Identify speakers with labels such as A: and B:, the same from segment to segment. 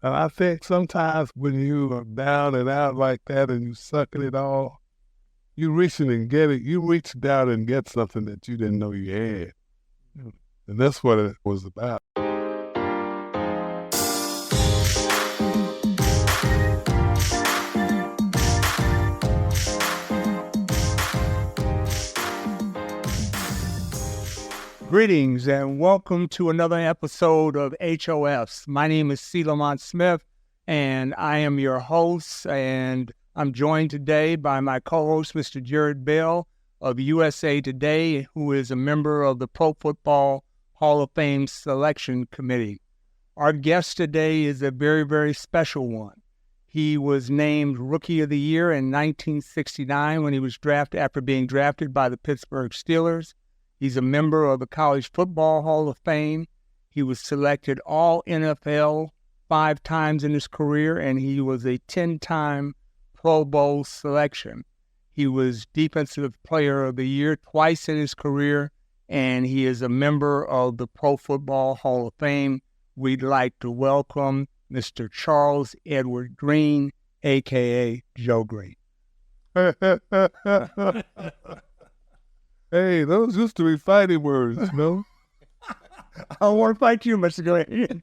A: And I think sometimes when you are down and out like that and you sucking it all, you reaching and get it. You reach down and get something that you didn't know you had. And that's what it was about.
B: Greetings and welcome to another episode of HOFs. My name is C. Lamont Smith, and I am your host, and I'm joined today by my co-host, Mr. Jared Bell of USA Today, who is a member of the Pro Football Hall of Fame Selection Committee. Our guest today is a very, very special one. He was named Rookie of the Year in 1969 when he was drafted after being drafted by the Pittsburgh Steelers. He's a member of the College Football Hall of Fame. He was selected All NFL 5 times in his career, and he was a 10-time Pro Bowl selection. He was Defensive Player of the Year twice in his career, and he is a member of the Pro Football Hall of Fame. We'd like to welcome Mr. Charles Edward Greene, a.k.a. Joe Greene.
A: Hey, those used to be fighting words, no?
B: I don't want to fight you, Mr. Greene.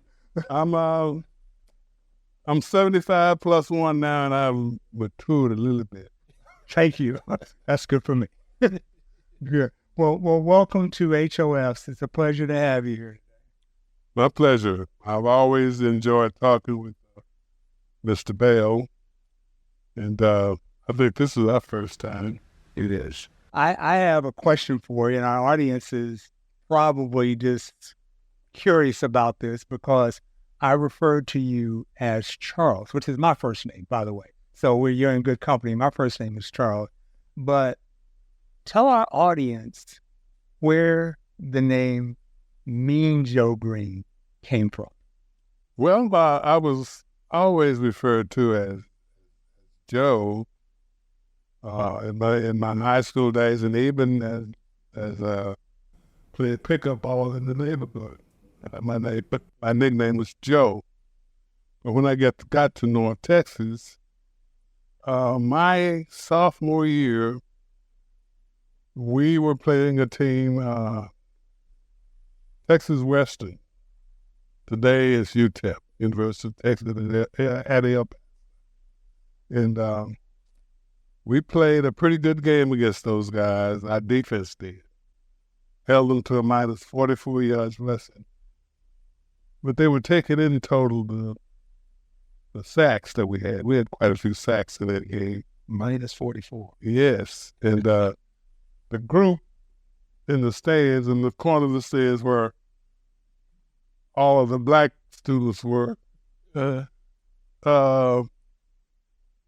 A: I'm 75 plus 1 now, and I've matured a little bit.
B: Thank you. That's good for me. Good. Well, welcome to HOFs. It's a pleasure to have you here.
A: My pleasure. I've always enjoyed talking with Mr. Bell, and I think this is our first time.
B: It is. I have a question for you, and our audience is probably just curious about this because I refer to you as Charles, which is my first name, by the way. So you're in good company. My first name is Charles. But tell our audience where the name Mean Joe Greene came from.
A: Well, I was always referred to as Joe in my high school days, and even as played pickup ball in the neighborhood. My nickname was Joe. But when I got to North Texas, my sophomore year, we were playing a team, Texas Western. Today is UTEP, University of Texas at El Paso. And we played a pretty good game against those guys. Our defense did. Held them to a minus 44 yards rushing. But they were taking in total the sacks that we had. We had quite a few sacks in that game.
B: Minus 44.
A: Yes. And the group in the stands, in the corner of the stands where all of the black students were,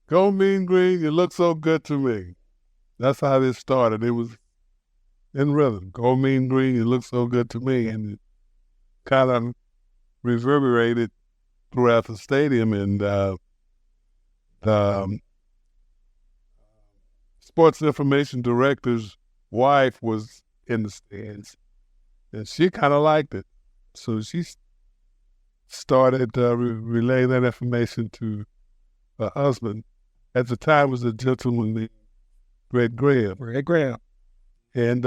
A: Go Mean Green, you look so good to me. That's how this started. It was in rhythm. Go Mean Green, you look so good to me. And it kind of reverberated throughout the stadium. And the sports information director's wife was in the stands, and she kind of liked it. So she started relaying that information to her husband. At the time, was a gentleman named Red Graham.
B: Red Graham.
A: And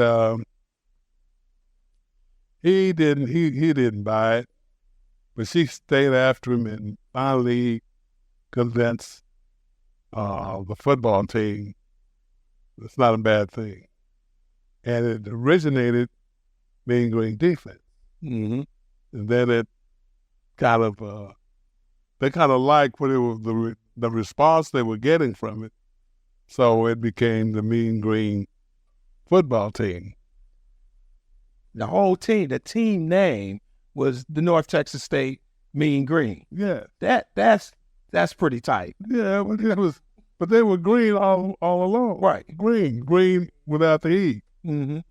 A: he didn't buy it, but she stayed after him and finally convinced the football team it's not a bad thing. And it originated Mean Green defense.
B: Mm-hmm.
A: And then it kind of, they kind of liked what it was, the response they were getting from it. So it became the Mean Green football team.
C: The whole team, the team name was the North Texas State Mean Green.
A: Yeah.
C: That's pretty tight.
A: Yeah, but they were green all along.
C: Right.
A: Green without the E.
C: Mm-hmm.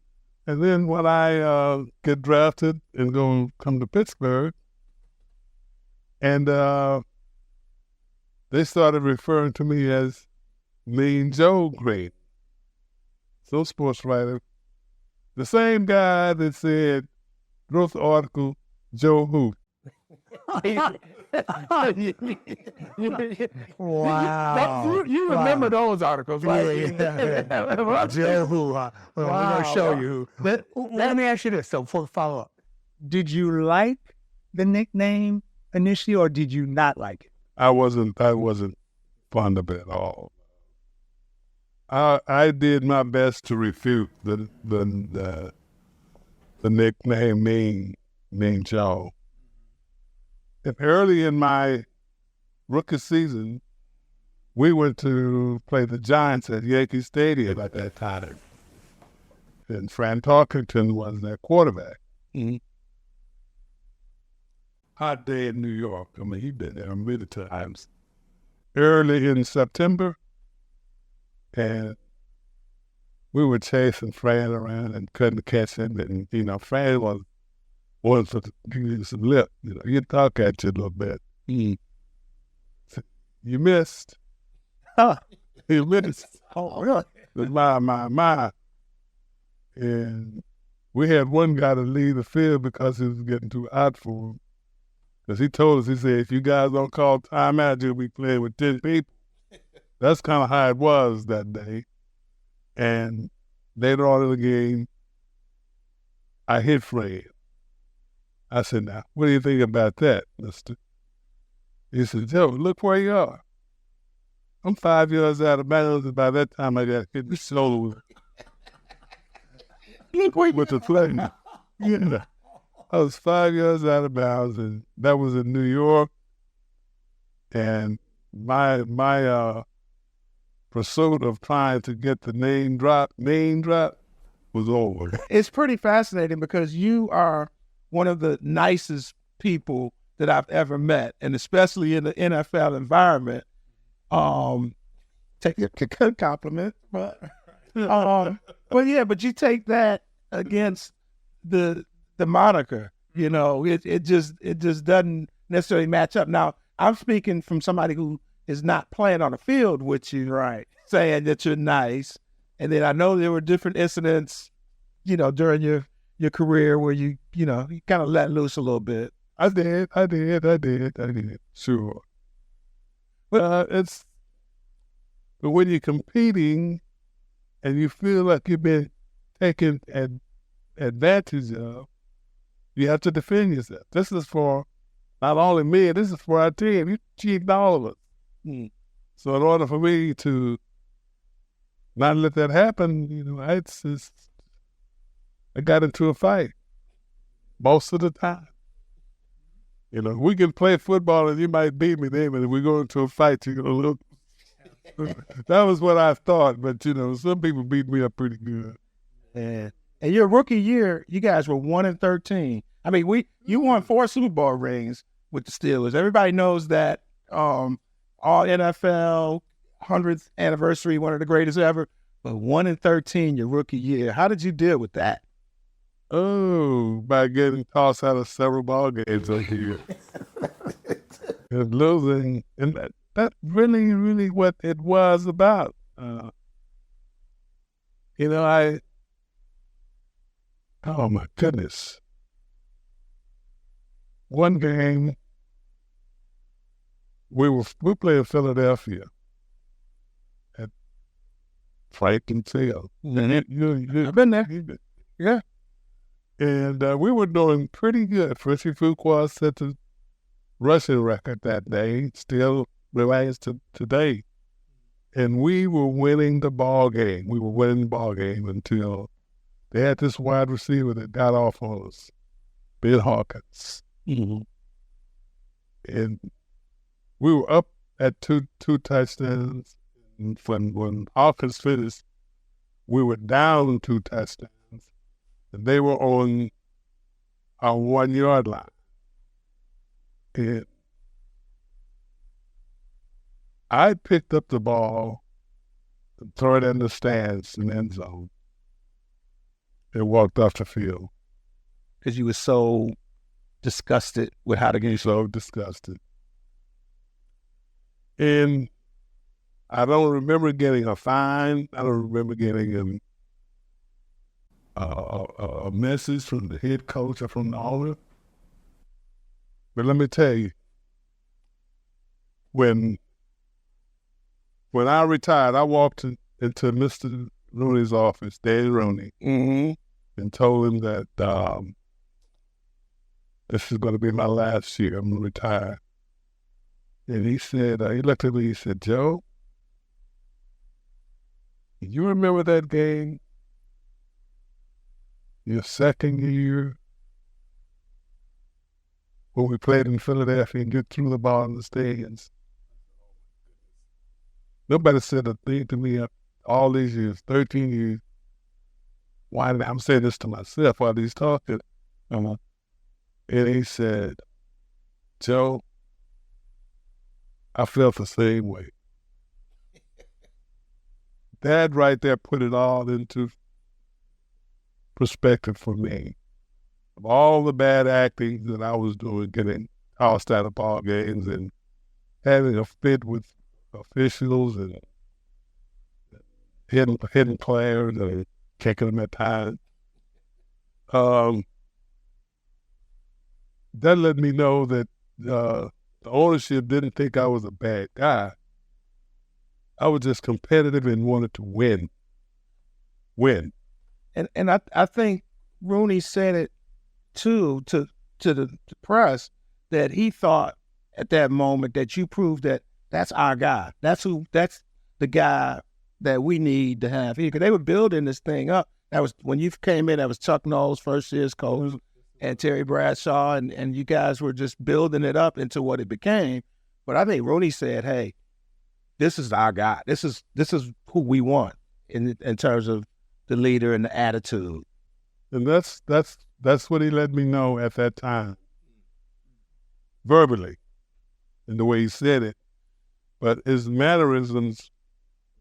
A: And then when I get drafted and come to Pittsburgh, and they started referring to me as Mean Joe Greene. So sports writer, the same guy that said, wrote the article, Joe Who.
B: Wow.
C: You remember those articles, right?
B: Joe who, well, we're going to show you. Let me ask you this, so for the follow-up. Did you like the nickname initially, or did you not like it?
A: I wasn't fond of it at all. I did my best to refute the nickname Mean Joe. And early in my rookie season, we went to play the Giants at Yankee Stadium at that time. And Fran Tarkenton was their quarterback.
C: Mm-hmm.
A: Hot day in New York. I mean, he'd been there many times. Early in September, and we were chasing Fran around and couldn't catch him. And, Fran wanted to give you some lip. He'd talk at you a little bit.
C: Mm.
A: You missed.
B: Huh.
A: You missed.
B: Oh, really?
A: My. And we had one guy to leave the field because he was getting too hot for him. Because he told us, he said, if you guys don't call timeout, you'll be playing with 10 people. That's kind of how it was that day. And later on in the game, I hit Fred. I said, now, what do you think about that, mister? He said, Joe, look where you are. I'm 5 yards out of bounds, and by that time I got hit in the shoulder with the play. I was 5 yards out of bounds, and that was in New York. And my pursuit of trying to get the name drop was over.
C: It's pretty fascinating because you are one of the nicest people that I've ever met, and especially in the NFL environment. Take a compliment, but but you take that against the moniker. It just doesn't necessarily match up. Now, I'm speaking from somebody who is not playing on the field with you,
B: right?
C: Saying that you're nice, and then I know there were different incidents, during your career where you kind of let loose a little bit.
A: I did. Sure. But when you're competing and you feel like you've been taken advantage of, you have to defend yourself. This is for not only me, this is for our team. You cheated all of us.
C: Mm.
A: So in order for me to not let that happen, I got into a fight most of the time. We can play football and you might beat me there, but if we go into a fight, you're going to lose. That was what I thought, but some people beat me up pretty good.
C: Yeah. And your rookie year, you guys were 1-13. I mean, you won 4 Super Bowl rings with the Steelers. Everybody knows that. All NFL 100th anniversary, one of the greatest ever. But 1-13 your rookie year. How did you deal with that?
A: Oh, by getting tossed out of several ball games over here. And losing, and that's really, really what it was about. Oh my goodness. One game, we played in Philadelphia at Franklin Field.
C: I've been there.
A: Yeah. And we were doing pretty good. Fritzy Fuqua set the rushing record that day, still remains to today. And we were winning the ball game. We were winning the ball game until they had this wide receiver that got off on us, Ben Hawkins.
C: Mm-hmm.
A: And we were up at two touchdowns. And when Hawkins finished, we were down 2 touchdowns. And they were on our 1 yard line. And I picked up the ball and threw it in the stands in the end zone and walked off the field.
C: Because you were so disgusted with how the game.
A: So disgusted. And I don't remember getting a fine. I don't remember getting a message from the head coach or from the owner. But let me tell you, when I retired, I walked into Mr. Rooney's office, Danny Rooney, and told him that this is going to be my last year. I'm going to retire. And he said, he looked at me, he said, Joe, you remember that game? Your second year when we played in Philadelphia and you threw the ball in the stands. Nobody said a thing to me all these years, 13 years. Why? I'm saying this to myself while he's talking. And he said, Joe, I felt the same way. That right there put it all into perspective for me. Of all the bad acting that I was doing, getting tossed out of ball games and having a fit with officials and hitting players and kicking them at times. That let me know that the ownership didn't think I was a bad guy. I was just competitive and wanted to win.
C: And I think Rooney said it too to the press that he thought at that moment that you proved that that's our guy. That's the guy that we need to have here. Because they were building this thing up. That was when you came in. That was Chuck Knowles, first year's coach, and Terry Bradshaw, and you guys were just building it up into what it became. But I think Rooney said, "Hey, this is our guy. This is who we want in terms of the leader and the attitude."
A: And that's what he let me know at that time, verbally, in the way he said it. But his mannerisms,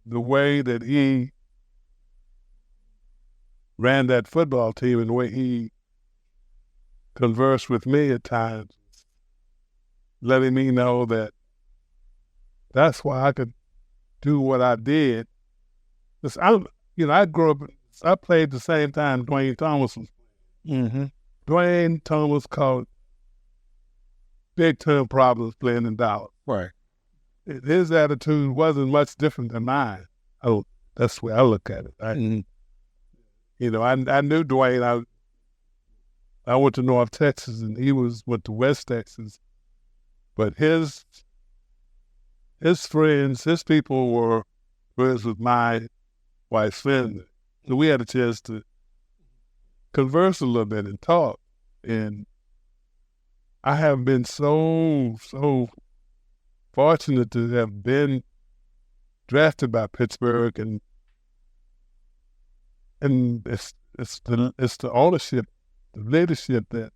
A: the way that he ran that football team and the way he conversed with me at times, letting me know that that's why I could do what I did. Because I grew up, I played the same time Dwayne Thomas was playing. Dwayne Thomas caused big-time problems playing in Dallas.
C: Right.
A: His attitude wasn't much different than mine. That's the way I look at it. I knew Dwayne. I went to North Texas and he went to West Texas. But his friends, his people were friends with my wife's family. So we had a chance to converse a little bit and talk. And I have been so fortunate to have been drafted by Pittsburgh, and it's the ownership, the leadership that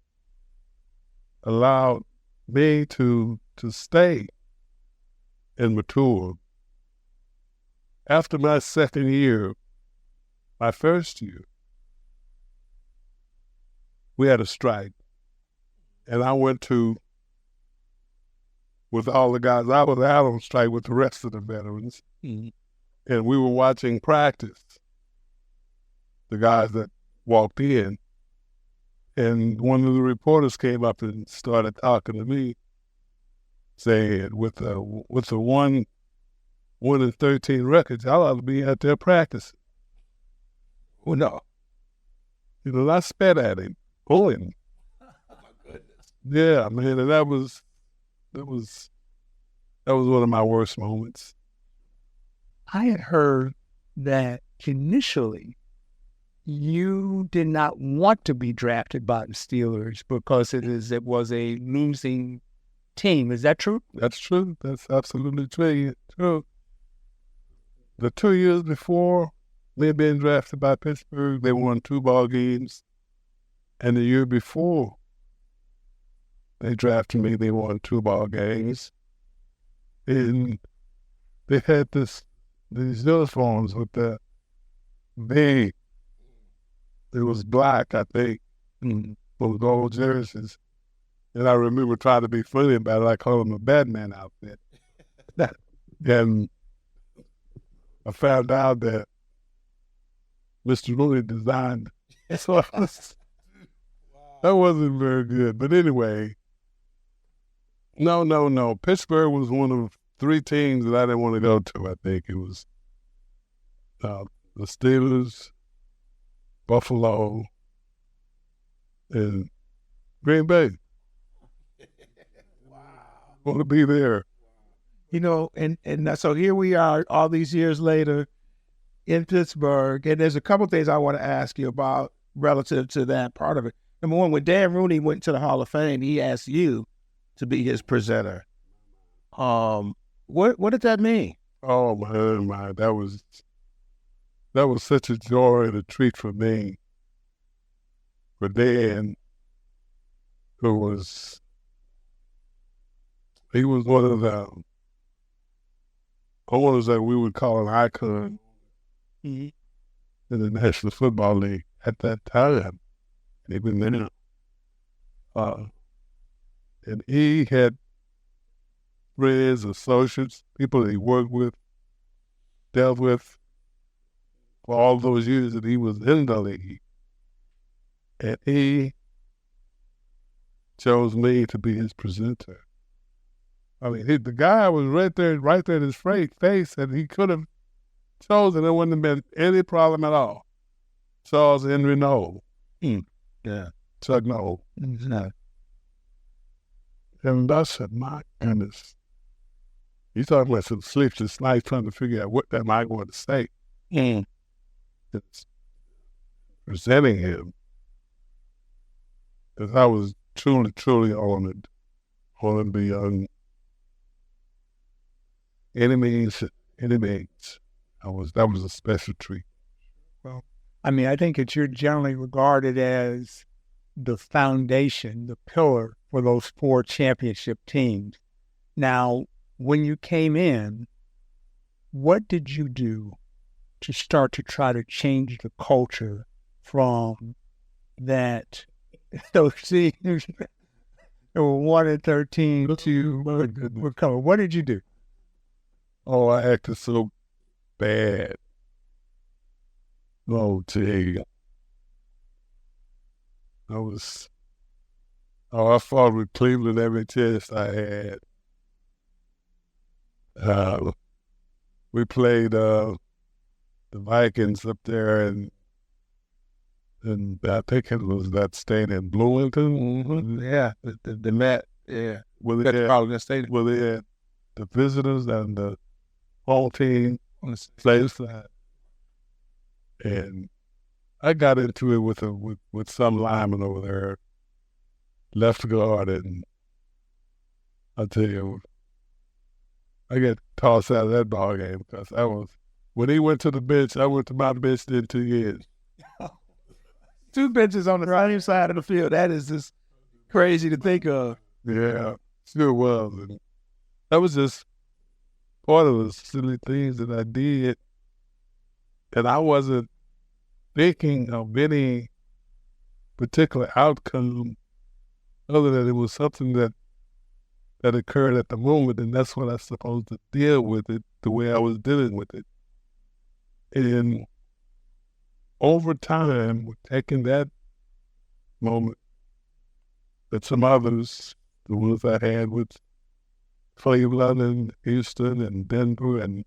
A: allowed me to stay and mature. After my second year, my first year, we had a strike, and I went to, with all the guys, I was out on strike with the rest of the veterans, and we were watching practice, the guys that walked in, and one of the reporters came up and started talking to me, saying, with the 1-13 records, I ought to be out there practicing. Well, no. I spat at him, pulling him. Oh, my goodness. Yeah, man, and that was one of my worst moments.
B: I had heard that initially you did not want to be drafted by the Steelers because it was a losing team. Is that true?
A: That's true. That's absolutely true. The 2 years before me being drafted by Pittsburgh, they won 2 ball games. And the year before they drafted me, they won 2 ball games. And they had these uniforms with the V. It was black, I think, with gold jerseys. And I remember trying to be funny about it. I called them a Batman outfit. And I found out that Mr. Rooney designed it. So that wasn't very good. But anyway, no. Pittsburgh was one of three teams that I didn't want to go to. I think it was the Steelers, Buffalo, and Green Bay.
C: Wow.
A: Want to be there.
C: You know, and so here we are all these years later in Pittsburgh, and there's a couple things I want to ask you about relative to that part of it. Number one, when Dan Rooney went to the Hall of Fame, he asked you to be his presenter. What did that mean?
A: Oh my, that was such a joy and a treat for me. For Dan, he was one of the owners that we would call an icon in the National Football League at that time, even then. And he had friends, associates, people that he worked with, dealt with for all those years that he was in the league. And he chose me to be his presenter. I mean, the guy was right there in his face, and he could have chosen. There wouldn't have been any problem at all. Charles Henry Noel.
C: Yeah.
A: Chuck Noel.
C: No.
A: And I said, my goodness. He's talking about some sleepless nights trying to figure out what am I going to say. It's presenting him. Because I was truly, truly honored beyond any means. That was a special treat.
B: Well, I mean, I think that you're generally regarded as the foundation, the pillar for those 4 championship teams. Now, when you came in, what did you do to start to try to change the culture from that those teams that were 1-13 to recover? What did you do?
A: Oh, I acted so bad. Oh, gee. I fought with Cleveland every chance I had. We played the Vikings up there, and I think it was that state in Bloomington.
C: Yeah, the Met. Yeah,
A: Well, they had the visitors and the home team on the same side, and I got into it with some lineman over there, left guard, and I tell you, I got tossed out of that ball game because when he went to the bench, I went to my bench in 2 years.
C: 2 benches on the right side of the field. That is just crazy to think of.
A: Yeah, sure was. And that was just part of the silly things that I did. And I wasn't thinking of any particular outcome other than it was something that occurred at the moment, and that's what I was supposed to deal with it the way I was dealing with it. And over time, taking that moment that some others, the ones I had with Cleveland and Houston and Denver, and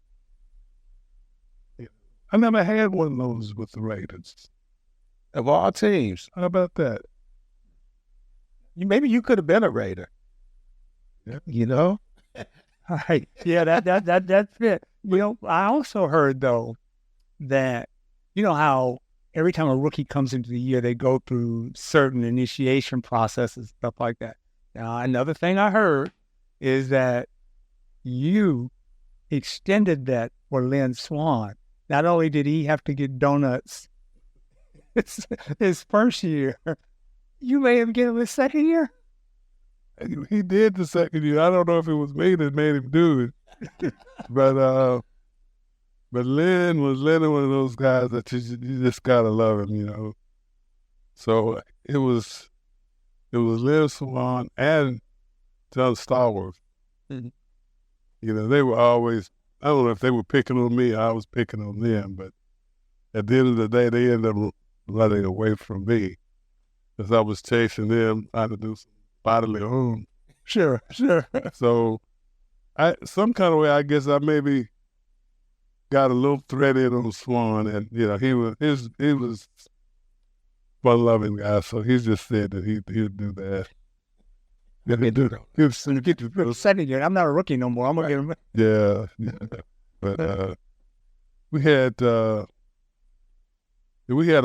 A: I never had one of those with the Raiders.
C: Of all teams.
A: How about that?
C: Maybe you could have been a Raider.
A: Yeah.
C: You know?
B: Right. Yeah, that's it. I also heard, though, that, you know how every time a rookie comes into the year, they go through certain initiation processes, stuff like that. Now, another thing I heard is that you extended that for Lynn Swann. Not only did he have to get donuts his first year, you made him get him his second year?
A: He did the second year. I don't know if it was me that made him do it. But Lynn was one of those guys that you just gotta love him, you know. So it was Lynn Swann and John Stallworth.
C: Mm-hmm.
A: You know, they were always, I don't know if they were picking on me or I was picking on them, but at the end of the day, they ended up running away from me because I was chasing them, trying to do some bodily harm.
B: Sure.
A: So some kind of way, I guess I maybe got a little thread in on Swan, and he was fun-loving guy, so he just said that he'd do that.
B: Second year, I'm not a rookie no more. I'm gonna get him.
A: Yeah. But we had a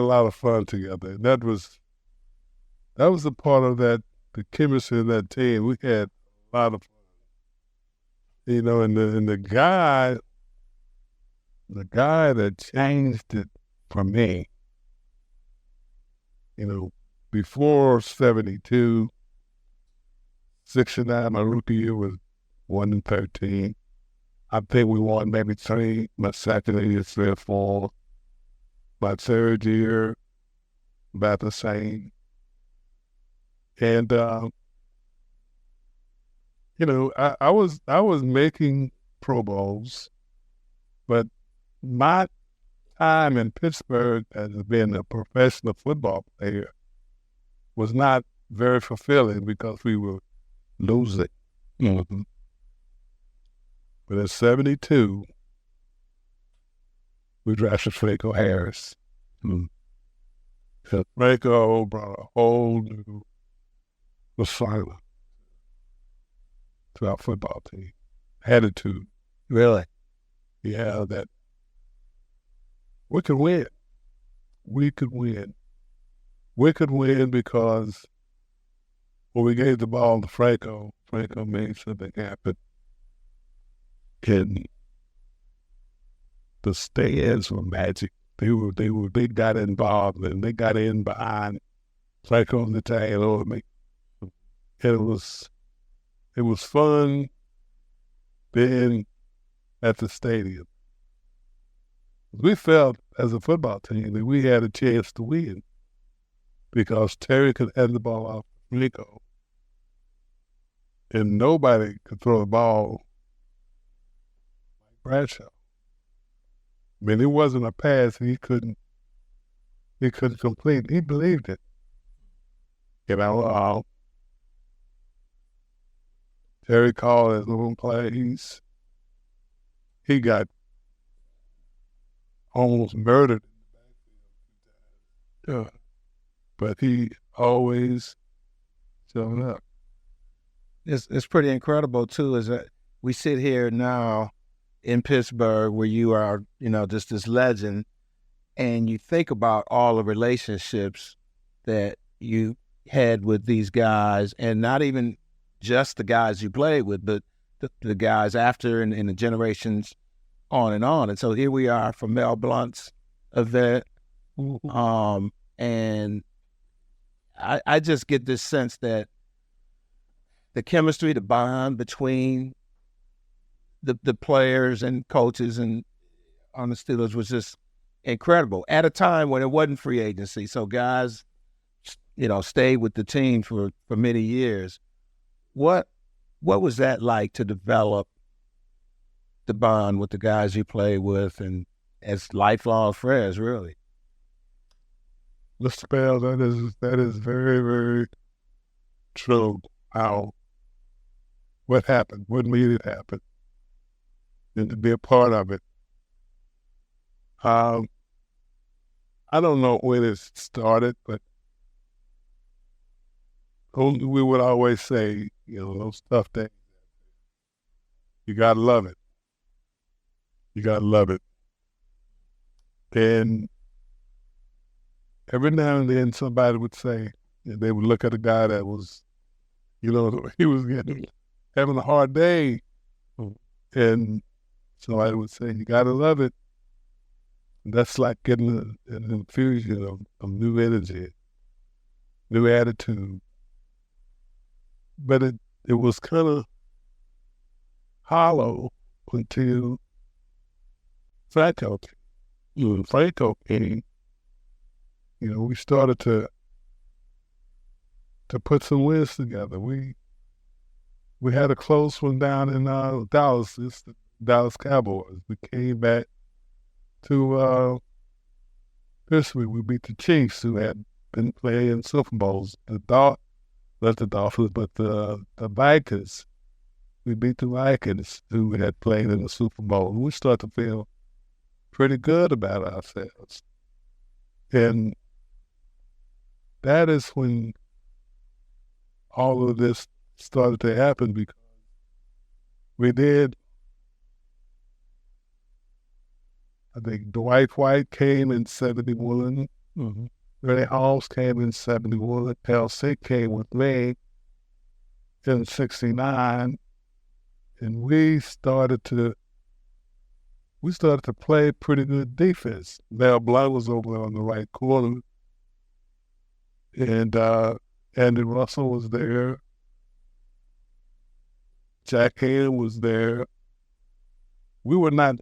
A: lot of fun together. And that was a part of the chemistry of that team. We had a lot of fun. And the guy that changed it for me, before 72, 69, my rookie year was 1-13. I think we won maybe 3. My second year, 3 or 4. My third year, about the same. And I was making Pro Bowls, but my time in Pittsburgh as being a professional football player was not very fulfilling because we were losing. Mm-hmm. But in 72, we drafted Franco Harris. Mm-hmm. So Franco brought a whole new persona to our football team. Attitude.
B: Really?
A: Yeah, that we could win. We could win. We could win because when we gave the ball to Franco made something happen. And the stands were magic. They got involved, and they got in behind Franco on the tail over me. And it was fun being at the stadium. We felt as a football team that we had a chance to win because Terry could hand the ball off to Franco, and nobody could throw the ball like Bradshaw. I mean, it wasn't a pass he couldn't complete. He believed it. Terry called his own plays. He got almost murdered. But he always showed up.
C: It's pretty incredible too, is that we sit here now in Pittsburgh where you are, just this legend, and you think about all the relationships that you had with these guys, and not even just the guys you played with, but the guys after and the generations on and on. And so here we are for Mel Blount's event. And I just get this sense that the chemistry, the bond between the players and coaches and on the Steelers was just incredible at a time when it wasn't free agency. So guys, stayed with the team for many years. What was that like to develop the bond with the guys you play with and as lifelong friends, really?
A: Mr. Bell, that is very, very true. What happened, what made it happen, and to be a part of it. I don't know when it started, but we would always say, those tough days, you gotta love it. You gotta love it. And every now and then somebody would say, they would look at a guy that was, he was having a hard day. And somebody would say, you gotta love it. And that's like getting an infusion of new energy, new attitude. But it was kind of hollow until Franco came. We started to put some wins together. We had a close one down in Dallas. It's the Dallas Cowboys. We came back to Pittsburgh. We beat the Chiefs, who had been playing Super Bowls. Not the Dolphins, but the Vikings we beat the Vikings, who had played in the Super Bowl. We started to feel pretty good about ourselves. And that is when all of this started to happen, because we did, I think Dwight White came in 71, Rennie Halls came in 71, Pell Sick came with me in 69, and we started to play pretty good defense. Mel Blount was over on the right corner, and Andy Russell was there. Jack Hayden was there. We were not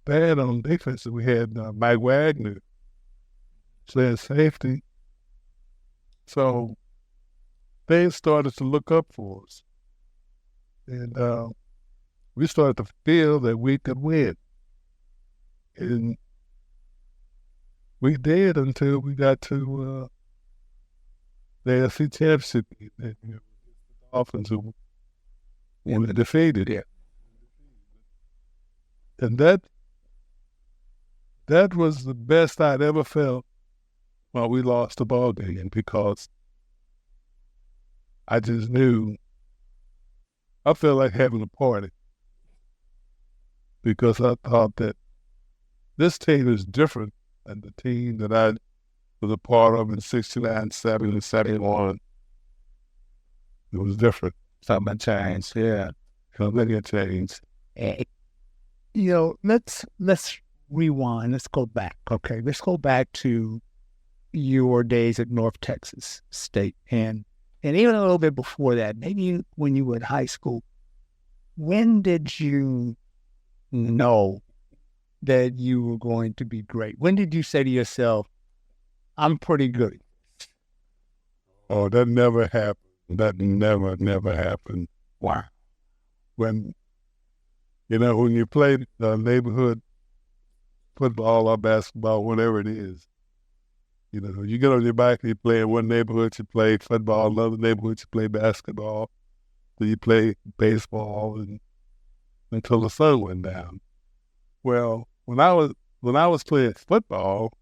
A: bad on defense. We had Mike Wagner playing safety. So things started to look up for us. And we started to feel that we could win. And we did until we got to the AFC Championship game. The Dolphins who were defeated. Yeah. And that was the best I'd ever felt while we lost the ball game, because I just knew I felt like having a party, because I thought that this team is different than the team that I was a part of in 69, 70, 71. It was different.
C: Something changed, yeah.
A: Something had changed.
B: Let's rewind. Let's go back. Okay, let's go back to your days at North Texas State, and even a little bit before that, maybe when you were in high school. When did you know that you were going to be great? When did you say to yourself, I'm pretty good?
A: Oh, that never happened. That never happened.
B: Wow.
A: When you play neighborhood football or basketball, whatever it is, you get on your bike and you play in one neighborhood, you play football, another neighborhood, you play basketball, then you play baseball, and until the sun went down. Well, when I was playing football,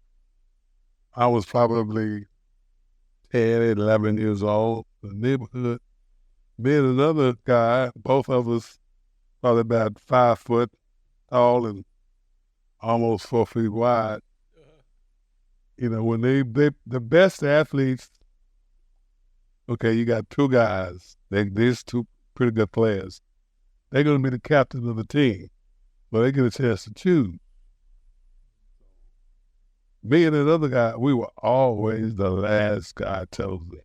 A: I was probably 10, 11 years old. The neighborhood, me and another guy, both of us probably about 5 foot tall and almost 4 feet wide. When the best athletes, okay, you got two guys, these two pretty good players. They're going to be the captains of the team, but they get a chance to choose. Me and another guy, we were always the last guy chosen.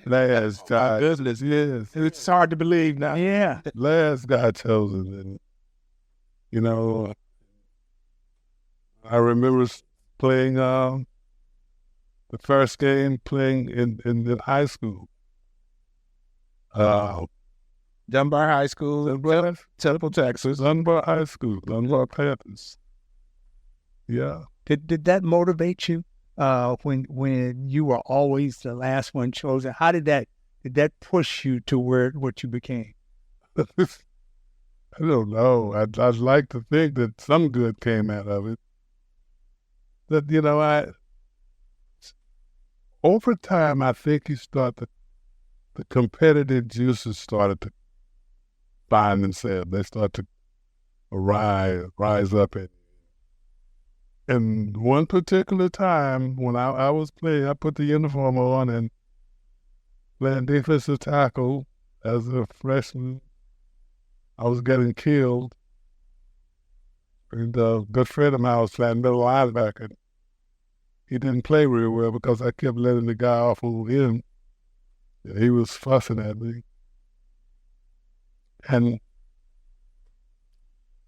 A: Last guy.
C: Goodness,
A: yes.
C: It's hard to believe now.
B: Yeah.
A: Last guy chosen. And, I remember playing the first game playing in the high school.
C: Dunbar High School in Temple, Texas.
A: Dunbar High School, Dunbar Panthers. Yeah.
B: Did that motivate you when you were always the last one chosen? How did that push you to what you became?
A: I don't know. I'd like to think that some good came out of it. That, over time, I think the competitive juices started to find themselves. They start to rise up. And one particular time when I was playing, I put the uniform on and playing defensive tackle as a freshman. I was getting killed. And a good friend of mine was playing middle linebacker. He didn't play real well because I kept letting the guy off on him. And he was fussing at me. And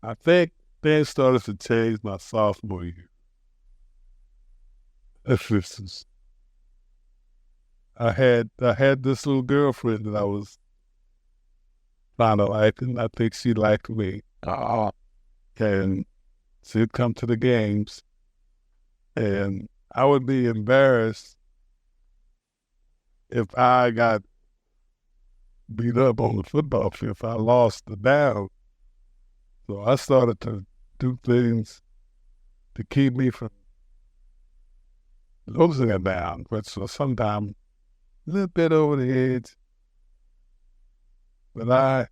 A: I think things started to change my sophomore year. I had this little girlfriend that I was kind of like, and I think she liked me. And she'd come to the games, and I would be embarrassed if I got beat up on the football field if I lost the down. So I started to do things to keep me from losing a down, but so sometimes a little bit over the edge. But I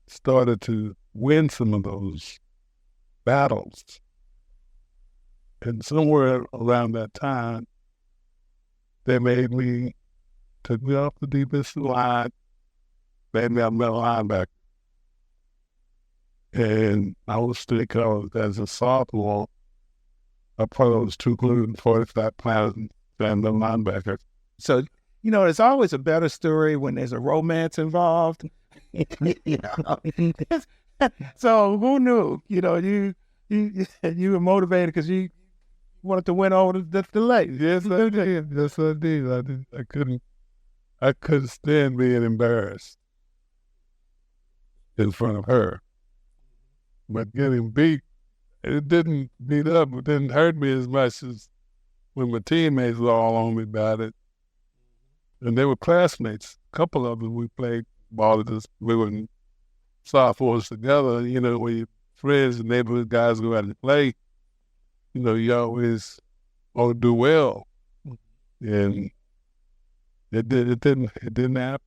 A: started to win some of those battles. And somewhere around that time, they took me off the defensive line, made me a middle linebacker. And I was still called as a sophomore, a part of those 245 pounds and the linebacker.
C: So, there's always a better story when there's a romance involved. So who knew? You were motivated because you wanted to win over the ladies.
A: Yes, I did. Yes, I did. I couldn't stand being embarrassed in front of her. But getting beat, it didn't hurt me as much as when my teammates were all on me about it. And they were classmates. A couple of them, we played ball. We were sophomores together. When your friends and neighborhood guys go out and play, you always want to do well. And it didn't happen.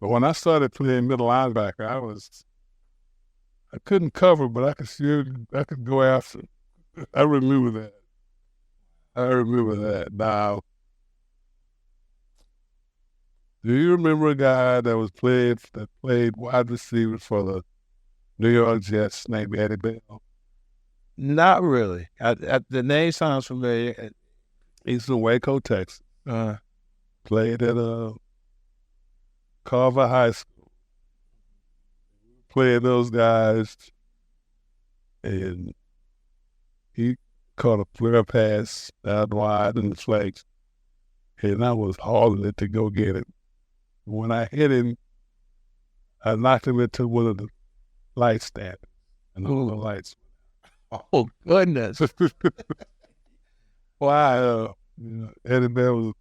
A: But when I started playing middle linebacker, I couldn't cover, but I could go after. I remember that. Now, do you remember a guy that played wide receiver for the New York Jets named Eddie Bell?
C: Not really. The name sounds familiar.
A: He's from Waco, Texas. Played at Carver High School. Playing those guys, and he caught a flare pass out wide in the flanks, and I was hauling it to go get it. When I hit him, I knocked him into one of the light stands, and all the lights.
C: Oh, goodness.
A: Wow. Eddie Bell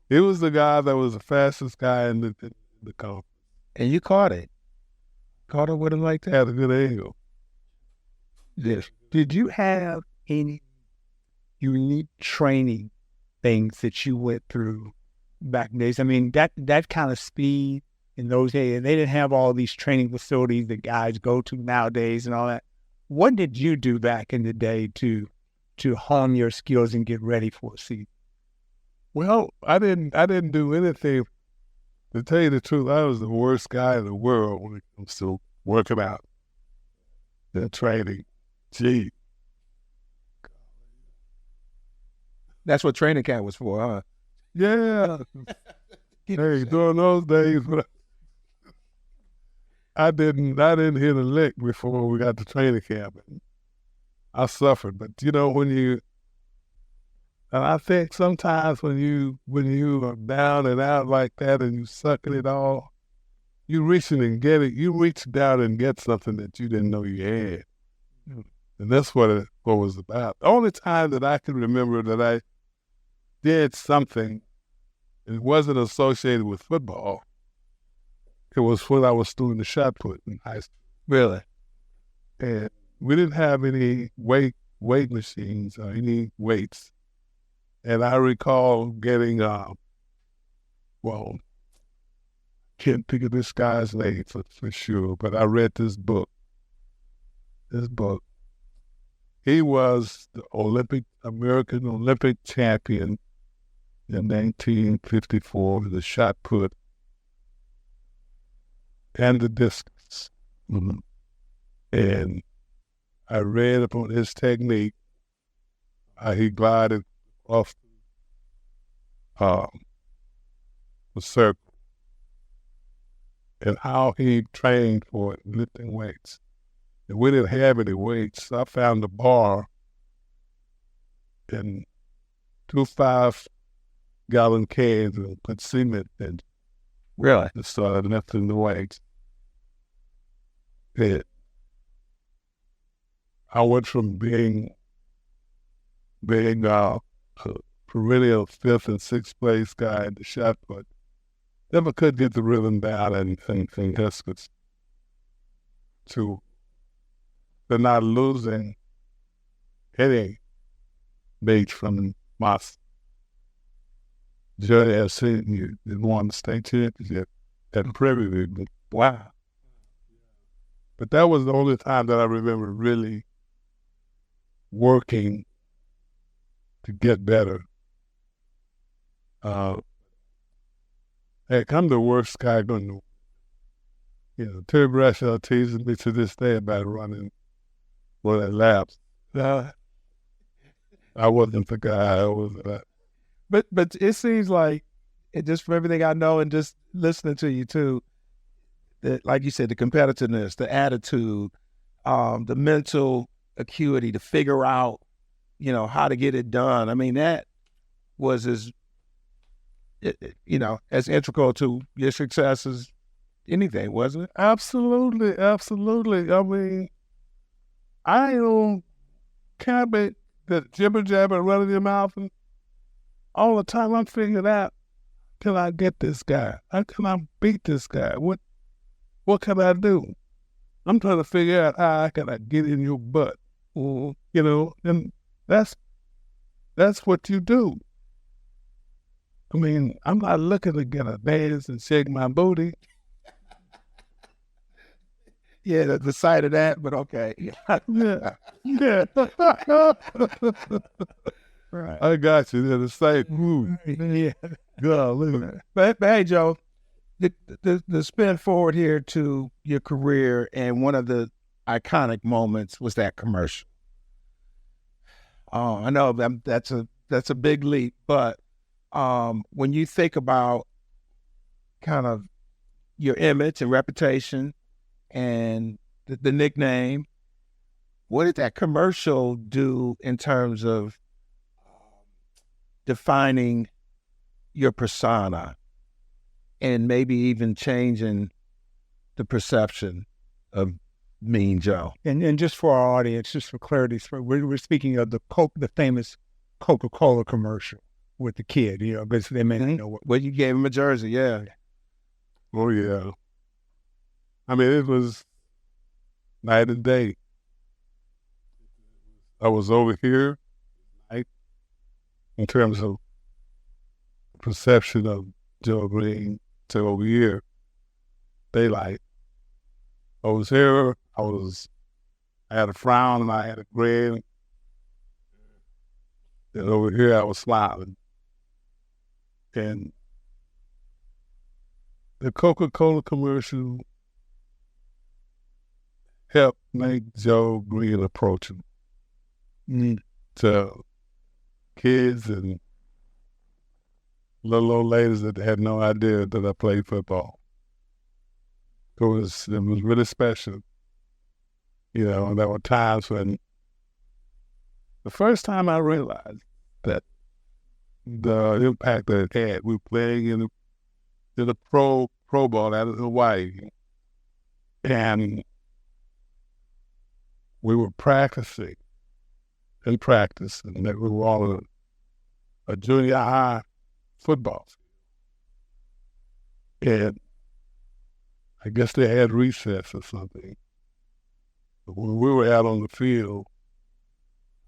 A: he was the guy that was the fastest guy in the conference.
C: And you caught it. Caught it with him like that.
A: Had a good angle.
B: Yes. Did you have any unique training things that you went through back in the days? I mean, that kind of speed in those days, they didn't have all these training facilities that guys go to nowadays and all that. What did you do back in the day to hone your skills and get ready for a season?
A: Well, I didn't do anything. To tell you the truth, I was the worst guy in the world when it comes to working out and training. Gee.
C: That's what training camp was for, huh?
A: Yeah. Hey, during those days, I didn't hit a lick before we got to training camp. I suffered, but and I think sometimes when you are down and out like that and you sucking it all, you reach in and get it. You reach down and get something that you didn't know you had, and that's what it was about. The only time that I can remember that I did something, it wasn't associated with football. It was when I was doing the shot put in high school.
C: Really?
A: And we didn't have any weight machines or any weights. And I recall getting, can't think of this guy's name for sure, but I read this book. He was the American Olympic champion in 1954, the shot put and the distance. Mm-hmm. And I read upon his technique, how he glided off the circle, and how he trained for it, lifting weights. And we didn't have any weights. I found a bar in 2 5-gallon cans and put cement in.
C: Really?
A: And started lifting the weights. And I went from being a perennial 5th and 6th place guy in the shot put never could get the rhythm down and just to they're not losing any beats from my journey as senior. They won the state championship at Prairie View.
C: Wow.
A: But that was the only time that I remember really working to get better. Heck, I'm the worst guy going to, Terry Bradshaw teases me to this day about running laps. I wasn't the guy. I was that.
C: But it seems like, and just from everything I know and just listening to you too, that, like you said, the competitiveness, the attitude, the mental acuity to figure out, how to get it done. I mean, that was as integral to your success as anything, wasn't it?
A: Absolutely, absolutely. I mean, I don't care about the jibber jabber running your mouth, and all the time I'm figuring out, can I get this guy? How can I beat this guy? What can I do? I'm trying to figure out how I can get in your butt, and that's what you do. I mean, I'm not looking to get a dance and shake my booty.
C: Yeah, the sight of that, but okay.
A: Yeah.
C: Right.
A: I got you. They're the same.
C: Yeah.
A: God,
C: But hey, Joe, the spin forward here to your career, and one of the iconic moments was that commercial. I know that's a big leap, but when you think about kind of your image and reputation and the nickname, what did that commercial do in terms of defining your persona and maybe even changing the perception of Mean Joe?
B: And just for our audience, just for clarity, we're speaking of the famous Coca-Cola commercial with the kid, because they may not know what.
C: Well, you gave him a jersey, yeah.
A: Oh, yeah. I mean, it was night and day. I was over here, right, in terms of perception of Joe Greene to over here, daylight. I was here, I had a frown and I had a grin. And over here I was smiling. And the Coca-Cola commercial helped make Joe Greene approachable to kids and little old ladies that had no idea that I played football. It was really special. And there were times when the first time I realized that the impact that it had, we were playing in the pro ball out of Hawaii, and we were practicing, and that we were all in a junior high football field. And I guess they had recess or something. But when we were out on the field,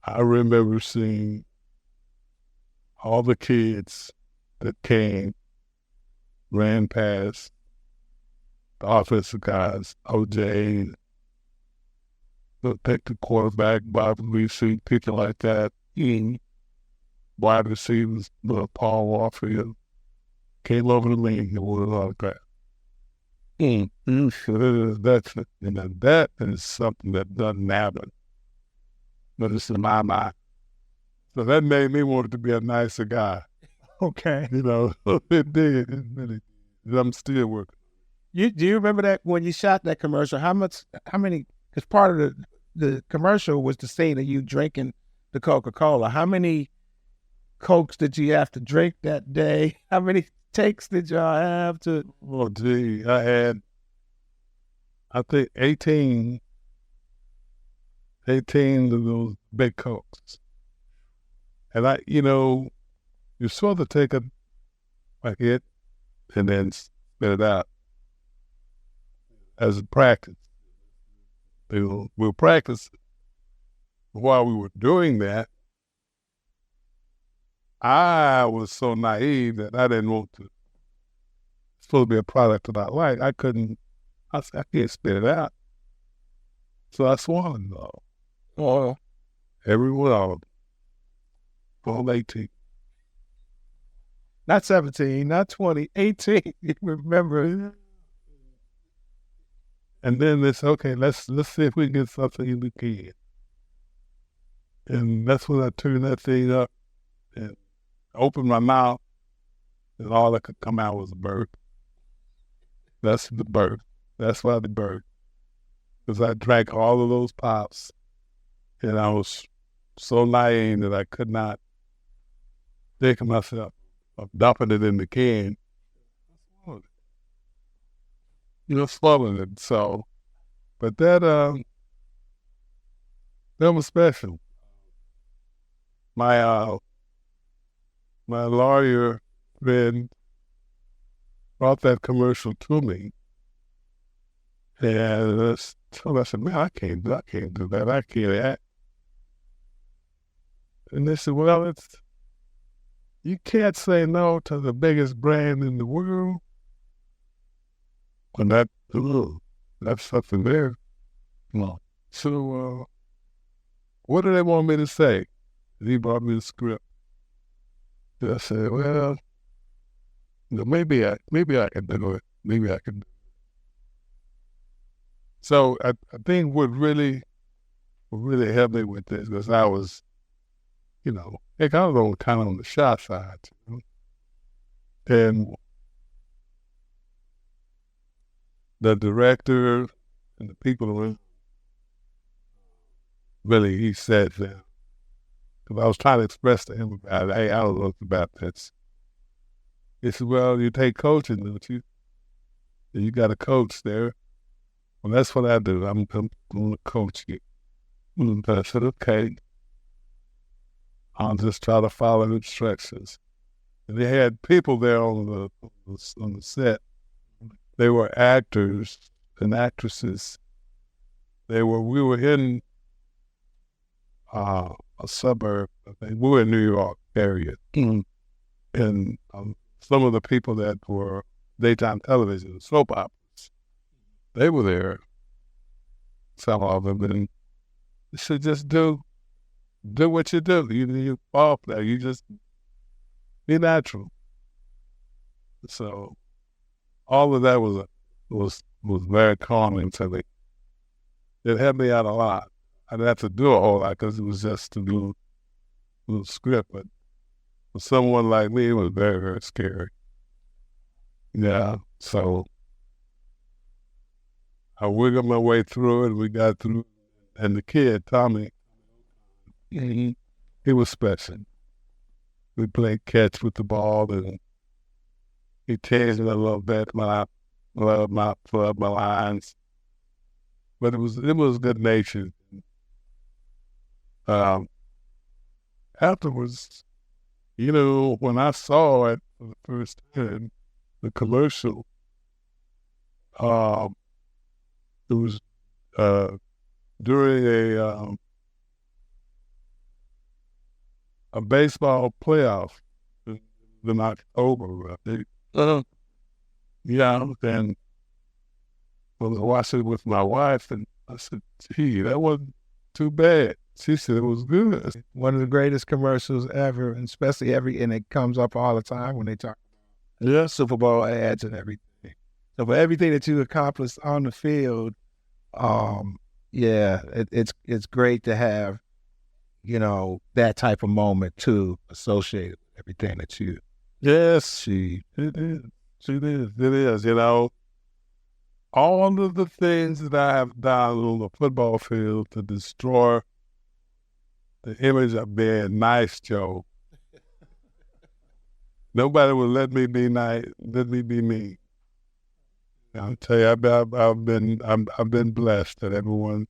A: I remember seeing all the kids that came, ran past the offensive guys, OJ, pick the quarterback, Bob Reese, people like that, wide receivers, Paul Warfield, came over to me and wanted an autograph. That is something that doesn't happen, but it's in my mind. So that made me want to be a nicer guy.
B: Okay.
A: It did. It really did. I'm still working.
C: Do you remember that when you shot that commercial? How many? Because part of the commercial was the scene of you drinking the Coca-Cola. How many Cokes did you have to drink that day? How many takes did y'all have to?
A: Oh, gee, I had, I think 18 of those big Cokes. And you're supposed to take a hit and then spit it out as a practice. We'll practice. While we were doing that, I was so naive that I didn't want to. It's supposed to be a product that I like. I said, I can't spit it out. So I swallowed it all.
C: Oh,
A: Every one of them. All 18.
C: not 17, not 20, 18. Remember?
A: And then it's okay, let's see if we can get something in the can. And that's when I turned that thing up and opened my mouth, and all that could come out was a burp. That's the burp. That's why the burp. Because I drank all of those pops, and I was so naive that I could not think of myself of dumping it in the can. Swallowing it. So, but that was special. My lawyer friend brought that commercial to me, and I said, "Man, I can't do that. I can't act." And they said, "Well, you can't say no to the biggest brand in the world." And that's something there.
C: No.
A: So, what do they want me to say? And he brought me the script. And I said, well, maybe I can do it. Maybe I can do it. So I think what really helped me with this, because I was, I was kind of on the shy side, and the director and the people around, really, he said that, because I was trying to express to him about it, hey, I don't know about this. He said, well, you take coaching, don't you? And you got a coach there. Well, that's what I do. I'm going to coach you. And I said, okay. I'll just try to follow instructions. And they had people there on the set. They were actors and actresses. We were in a suburb. We were in New York area. And some of the people that were daytime television, soap operas, they were there, some of them. And they said, just do what you do. You off there. You just be natural. So all of that was very calming to me. It helped me out a lot. I didn't have to do a whole lot because it was just a little script. But for someone like me, it was very, very scary. Yeah. So I wiggled my way through it. We got through. And the kid, Tommy, he was special. We played catch with the ball, and he teased me a little bit when I loved my lines. But it was good natured. Afterwards, when I saw it for the first time, the commercial, it was during a baseball playoff in October, I think. Yeah, and I was watching it with my wife, and I said, gee, that wasn't too bad. She said it was good.
C: One of the greatest commercials ever, and especially and it comes up all the time when they talk about Super Bowl ads and everything. So for everything that you accomplished on the field, it's great to have, that type of moment too associated with everything that you.
A: Yes, it is. It is, all of the things that I have done on the football field to destroy the image of being nice, Joe. Nobody would let me be nice, let me be me. I'll tell you, I've been blessed that everyone,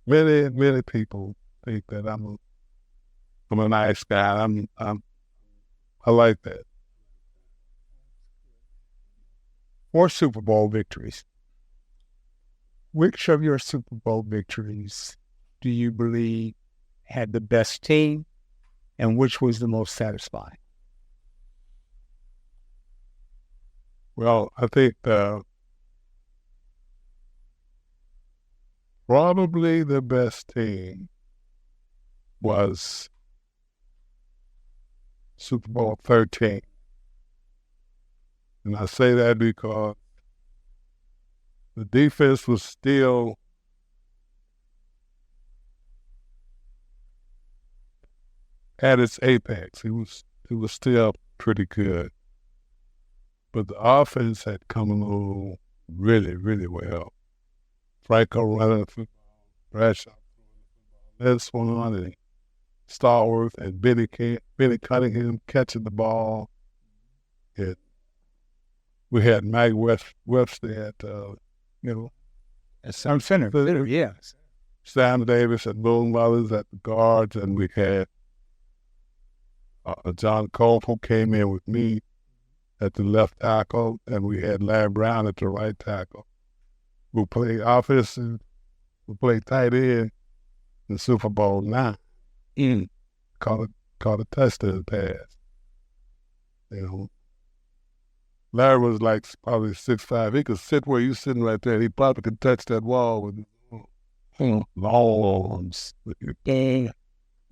A: many people think that I'm a nice guy. I like that.
B: 4 Super Bowl victories. Which of your Super Bowl victories do you believe had the best team, and which was the most satisfying?
A: Well, I think probably the best team was Super Bowl 13. And I say that because the defense was still at its apex. It was still pretty good. But the offense had come along really, really well. Franco running the football, Bradshaw throwing the football, Lynn Swan and Stallworth and Billy Cunningham catching the ball. We had Mike Webster
B: at some center. Yeah.
A: Sam Davis and Boone Mothers at the guards, and we had John Cole, who came in with me at the left tackle, and we had Larry Brown at the right tackle, who played offensive, who played tight end in Super Bowl 9. Caught a touchdown pass. Larry was like probably 6'5". He could sit where you sitting right there. He probably could touch that wall with his long arms.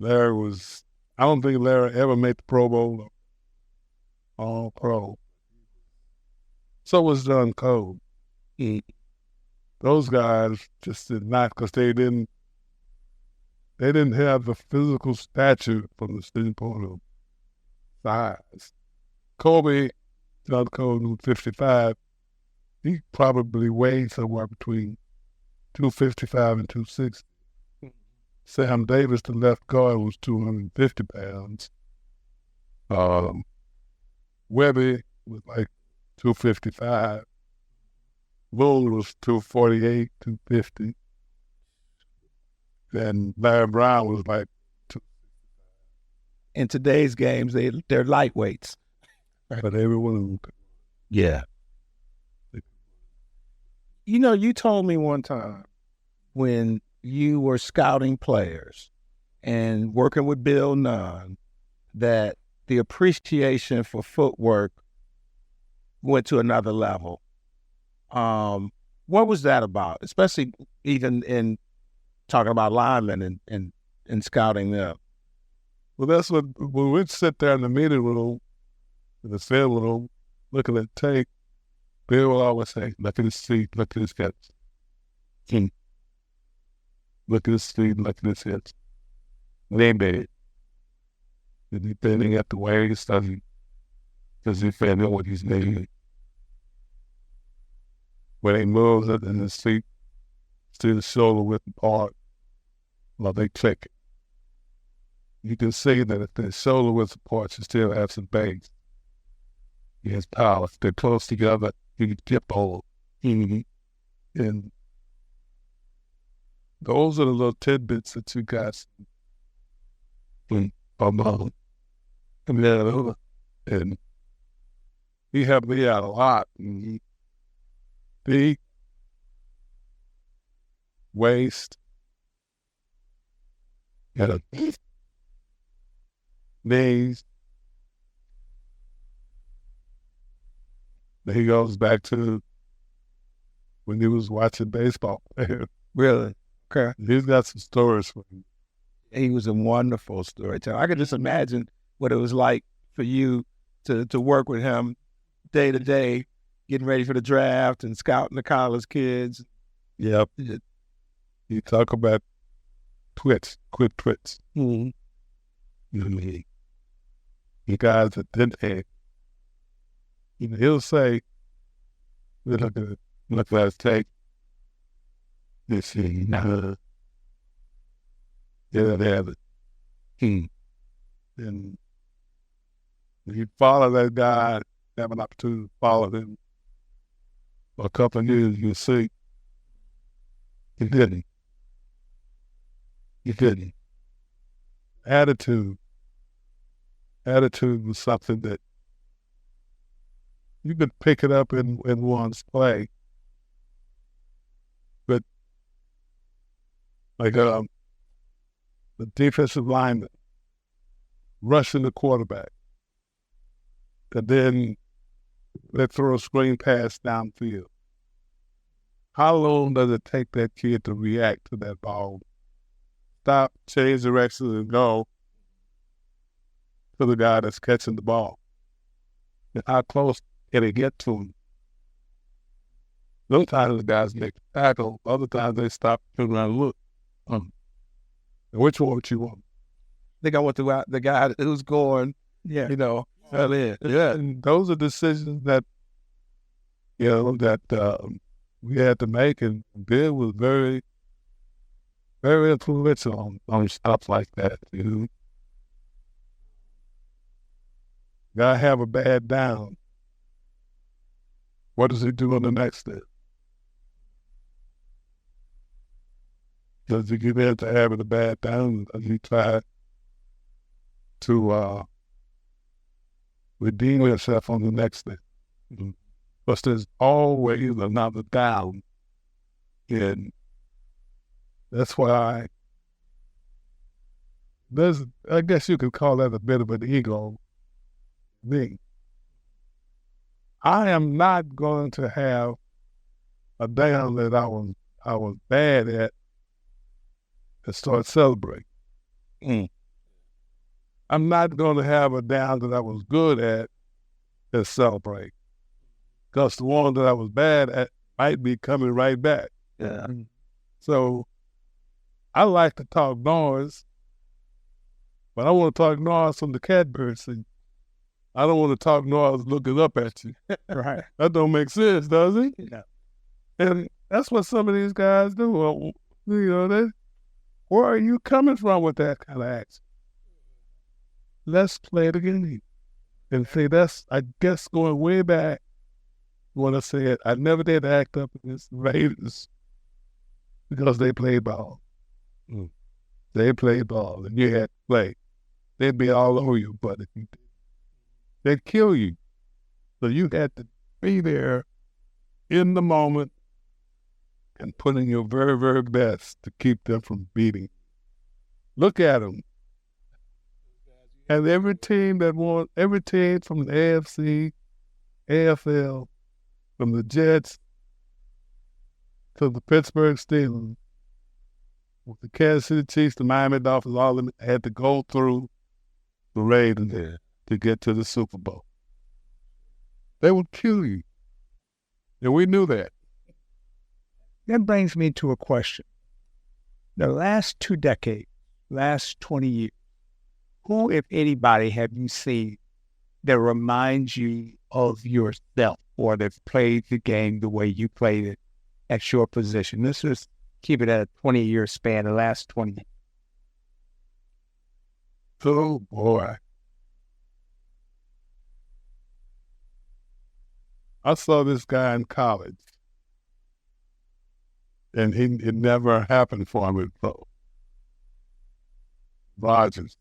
A: Larry was, I don't think Larry ever made the Pro Bowl or All Pro. So was John Cole. Those guys just did not, because they didn't have the physical stature from the standpoint of size. John Cole, who's 55, he probably weighed somewhere between 255 and 260. Sam Davis, the left guard, was 250 pounds. Webby was like 255. Boone was 248, 250. And Larry Brown was like 2.
C: In today's games, they're lightweights.
A: But everyone of them could.
C: Yeah. You told me one time when you were scouting players and working with Bill Nunn that the appreciation for footwork went to another level. What was that about? Especially even in talking about linemen and scouting them.
A: Well, that's when we'd sit there in the meeting room, in the film room, looking at tape. Bill would always say, look at his feet, look at his hips. Look at his feet, look at his hips. They made it. And he didn't have to wear his stuff because he felt know what he's making. When he moves it and his feet still shoulder width apart, while they click. You can see that if the shoulder width apart, you still have some base. He has power. If they're close together, you can tip over. And those are the little tidbits that you guys about. And he helped me out a lot. And he waist, had a knees. Then he goes back to when he was watching baseball.
C: Really? Okay.
A: He's got some stories for me.
C: He was a wonderful storyteller. I could just imagine what it was like for you to work with him day to day, getting ready for the draft and scouting the college kids.
A: Yep. You talk about quick twits.
C: Mm-hmm.
A: You guys that didn't have. He'll say, look at his tape. This thing, yeah, they have it. And if you follow that guy, have an opportunity to follow him for a couple of years, you'll see he didn't. He didn't. Attitude was something that you could pick it up in one's play. But like the defensive lineman rushing the quarterback, and then they throw a screen pass downfield. How long does it take that kid to react to that ball? Stop, change direction, and go to the guy that's catching the ball. And how close can he get to him? Sometimes the guys make the tackle. Other times they stop, turn around and look. And which one would you want?
C: I think I want the guy who's going,
B: Yeah.
C: Yeah.
A: And those are decisions that, we had to make, and Bill was very, very influential on stuff like that. Guy have a bad down. What does he do on the next step? Does he get into having a bad down? Does he try to redeem himself on the next step? But there's always another down. And that's why I guess you could call that a bit of an ego thing. I am not going to have a down that I was bad at and start celebrating. I'm not going to have a down that I was good at and celebrate. Because the one that I was bad at might be coming right back.
C: Yeah.
A: So I like to talk noise, but I want to talk noise from the catbird seat. I don't want to talk noise looking up at you.
B: Right.
A: That don't make sense, does it?
B: No.
A: And that's what some of these guys do. Well, where are you coming from with that kind of action? Let's play it again. And see, that's, I guess, going way back when I said I never did act up against the Raiders because they played ball. They played ball, and you had to play. They'd be all over you, but if you did, they'd kill you. So you had to be there in the moment and put in your very, very best to keep them from beating. Look at them. And every team from the AFC, AFL, from the Jets to the Pittsburgh Steelers, with the Kansas City Chiefs, the Miami Dolphins, all of them had to go through the Raiders there to get to the Super Bowl. They would kill you. And we knew that.
B: That brings me to a question. The last 2 decades, last 20 years, who, if anybody, have you seen that reminds you of yourself or that played the game the way you played it at your position? Let's just keep it at a 20-year span, the last 20 years.
A: Oh, boy. I saw this guy in college, and it never happened for him in pro. Rogers.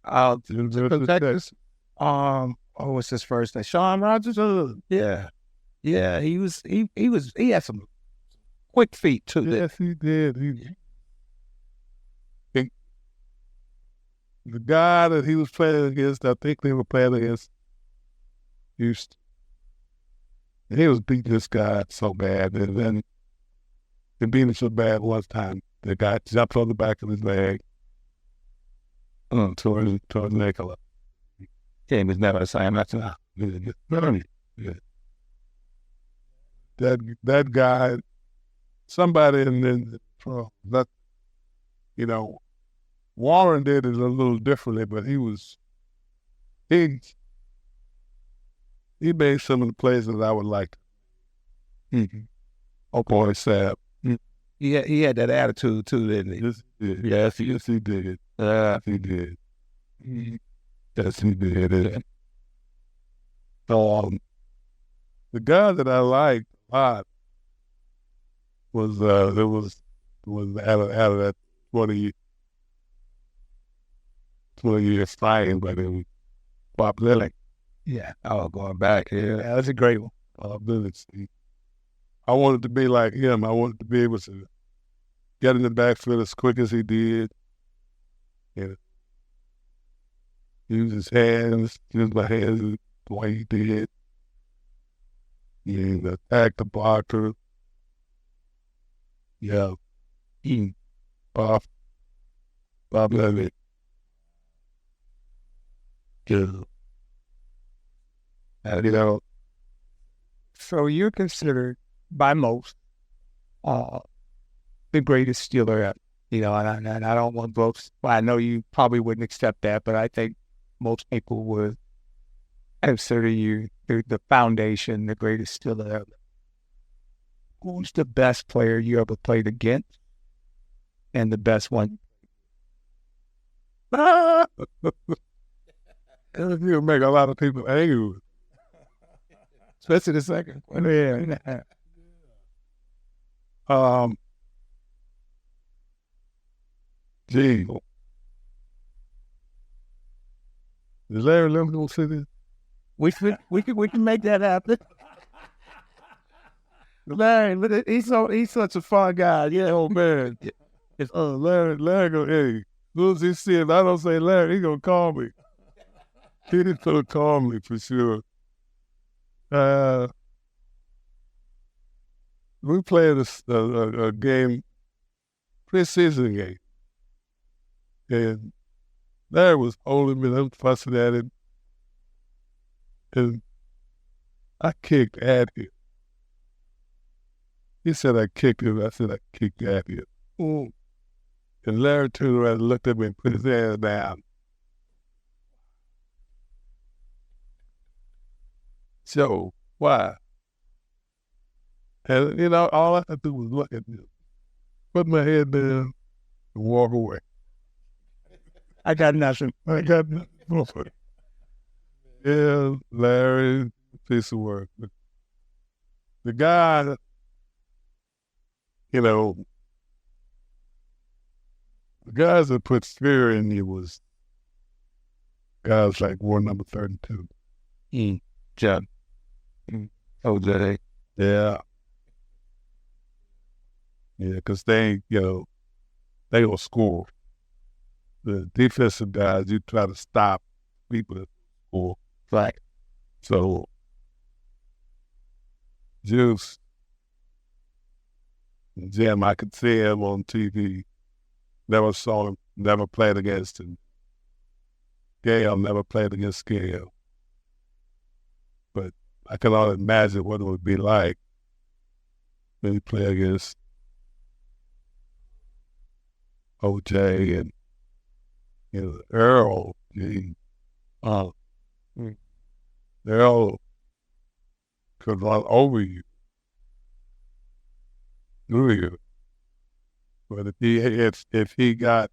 C: Texas. What's his first name? Sean Rogers? Yeah. Yeah, he had some quick feet too.
A: Yes, he did. The guy that he was playing against, I think they were playing against Houston. And he was beating this guy so bad, and then he beat him so bad one time, the guy jumped on the back of his leg, toward his neck a lot.
C: Game was never the same after that.
A: That guy, somebody in the pro, that, Warren did it a little differently, but he made some of the plays that I would like. Oh boy, Sab.
C: He had that attitude too, didn't he?
A: Yes, he did. Yes, he did. Yes, he did. The guy that I liked a lot was out of that 20 years fighting, but it was Bob Lilly.
C: Yeah. Oh, going back. Yeah, that's a great one.
A: Ability. I wanted to be like him. I wanted to be able to get in the backfield as quick as he did. And use his hands, use my hands the way he did. And attack the blocker. Yeah. Bob Levitt. Yeah. And,
B: So you're considered by most the greatest Steeler ever. And I don't want both. Well, I know you probably wouldn't accept that, but I think most people would consider you the foundation, the greatest Steeler ever. Who's the best player you ever played against, and the best one?
A: You'll make a lot of people angry.
C: Especially the second one.
B: Yeah.
A: Gee. Is Larry Lemon gonna say this?
C: We can make that happen. Larry, he's such a fun guy. Yeah,
A: Oh man. Larry go, hey, as soon as he see it, I don't say Larry, he gonna call me. He's gonna call me for sure. We played a game, preseason game. And Larry was holding me, I'm fussing at him. And I kicked at him. He said I kicked him. I said I kicked at him.
C: Ooh.
A: And Larry turned around and looked at me and put his hands down. Joe, why? And, all I had to do was look at him, put my head down, and walk away.
B: I got nothing.
A: Yeah, Larry, piece of work. The guy, the guys that put fear in you was guys like war number 32.
C: John. OJ.
A: Yeah. Yeah, because they gonna score. The defensive guys, you try to stop people that score.
C: Right.
A: So, Juice, Jim, I could see him on TV. Never saw him, never played against him. Gail, never played against Gail. But I can only imagine what it would be like when you play against OJ and Earl. Earl could run over you, through you. But if he got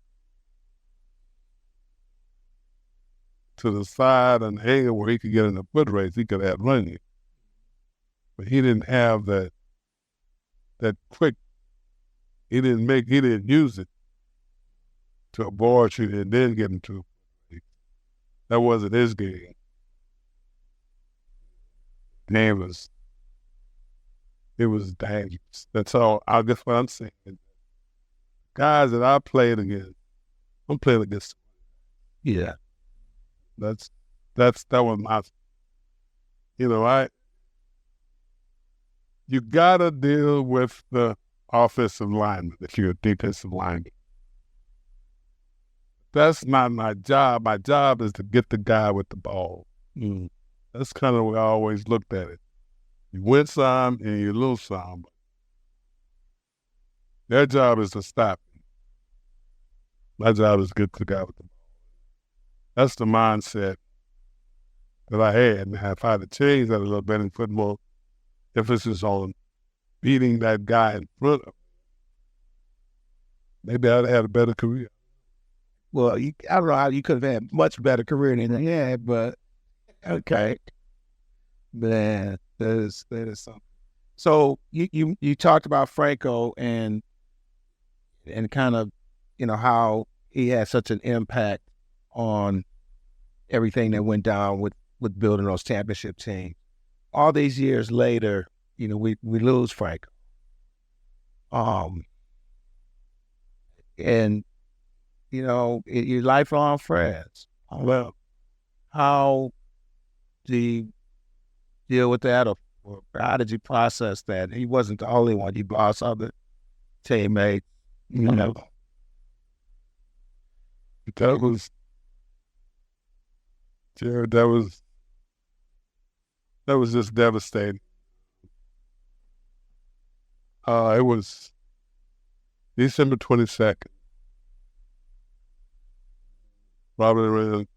A: to the side and angle where he could get in a foot race, he could outrun you. But he didn't have that quick. He didn't use it to avoid you and then get into a foot race. That wasn't his game. It was dangerous. That's all. I guess what I'm saying. Guys that I played against, I'm playing against.
C: Yeah.
A: That was my. You gotta deal with the offensive lineman if you're a defensive lineman. That's not my job. My job is to get the guy with the ball. That's kind of the way I always looked at it. You win some and you lose some. Their job is to stop me. My job is to get the guy with the ball. That's the mindset that I had. And if I had to change that a little bit and put more emphasis on beating that guy in front of me, maybe I'd have had a better career.
C: Well, I don't know how you could have had much better career than that. Yeah, but okay. Man, that is something. So you talked about Franco and kind of, how he had such an impact on everything that went down with with building those championship teams. All these years later, we lose Frank. And your lifelong friends. Well, how do you deal with that, or how did you process that? He wasn't the only one. You lost other teammates.
A: That was, Jared, that was just devastating. It was December 22nd, probably around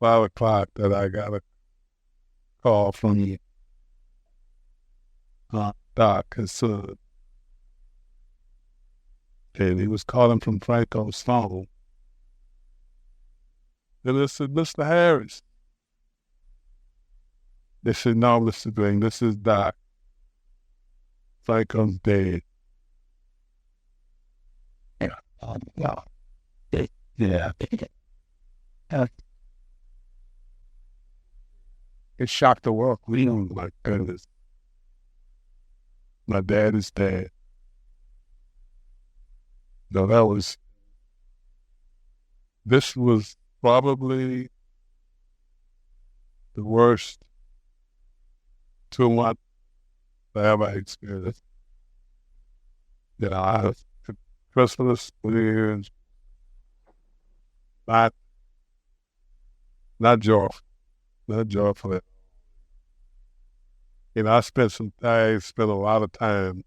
A: 5 o'clock, that I got a call from Doc, his son. And he was calling from Franco's phone. And I said, Mr. Harris. They said, no, Mr. Greene, this is Doc. Franco's dead.
C: Yeah.
B: It shocked the world.
A: Oh my goodness. My dad is dead. No, this was probably the worst 2 months I ever experienced. I was Christmas, New Year's, not joyful, not joyful. I spent a lot of time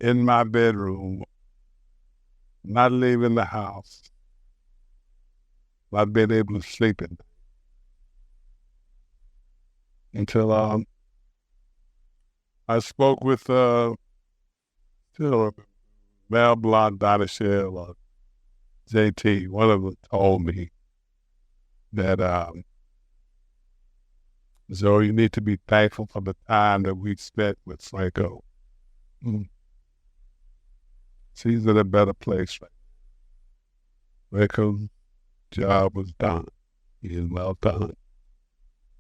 A: in my bedroom, not leaving the house, not being able to sleep in until I spoke with Mel Blanc, Donishell, or JT. One of them told me that so you need to be thankful for the time that we spent with Franco. He's in a better place right now. Franco's job was done. He is well done.